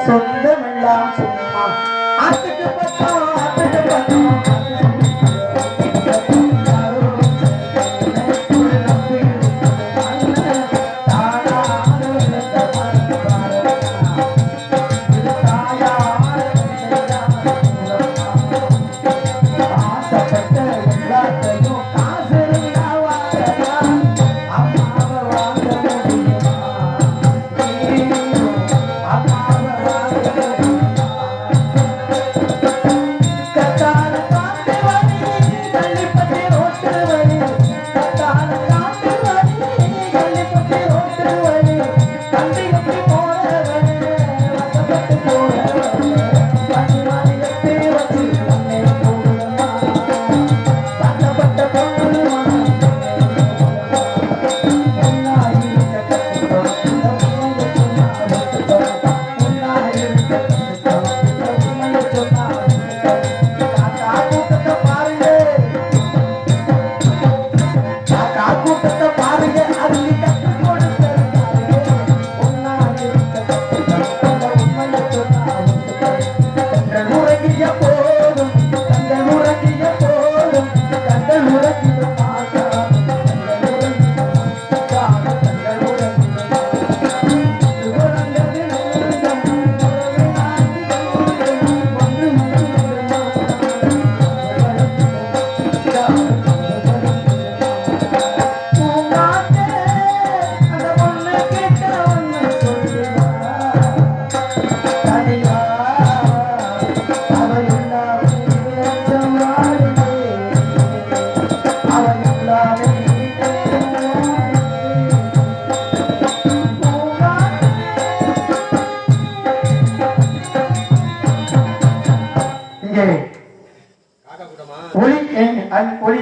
சொந்தமெல்லாம் சும்மா ஆத்துக்கு பக்கம் ஆத்துக்கு பக்கம்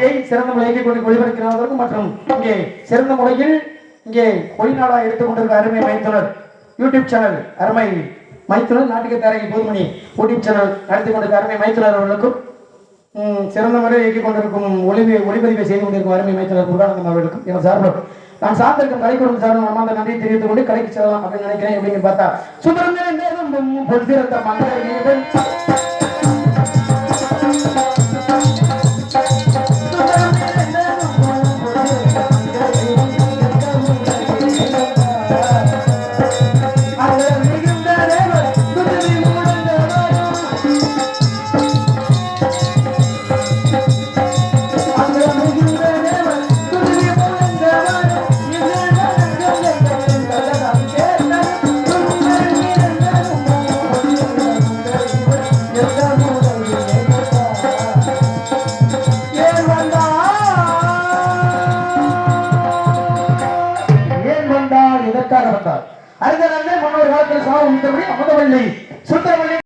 நிகழ்ச்சியை சிறந்த முறையை கொண்டு ஒளிபரப்பினதற்கும் மற்றும் இங்கே சிறந்த முறையில் இங்கே ஒளிநாடா எடுத்துக்கொண்டிருக்க அருமை மைத்துனர் யூடியூப் சேனல் அருமை மைத்துனர் நாட்டுக்கு தரகி போதுமணி யூடியூப் சேனல் நடத்தி கொண்டிருக்க அருமை மைத்துனர் அவர்களுக்கும் சிறந்த முறையில் இயக்கிக் கொண்டிருக்கும் ஒளிப்பதிவை செய்து கொண்டிருக்கும் அருமை மைத்துனர் முருகானந்தம் அவர்களுக்கும் என சார்பில் நான் சார்ந்திருக்கும் கலைக்குழும் சார்பில் நம்ம அந்த நன்றியை தெரிவித்துக் கொண்டு கலைக்கு செல்லலாம் அப்படின்னு நினைக்கிறேன். அப்படின்னு பார்த்தா சுதந்திரம் பொறுத்திருந்த மந்திர இதற்காக வந்தார். அறிஞர் முன்னொரு காலத்தில் சாவு அமுதவள்ளி சுந்தரவள்ளி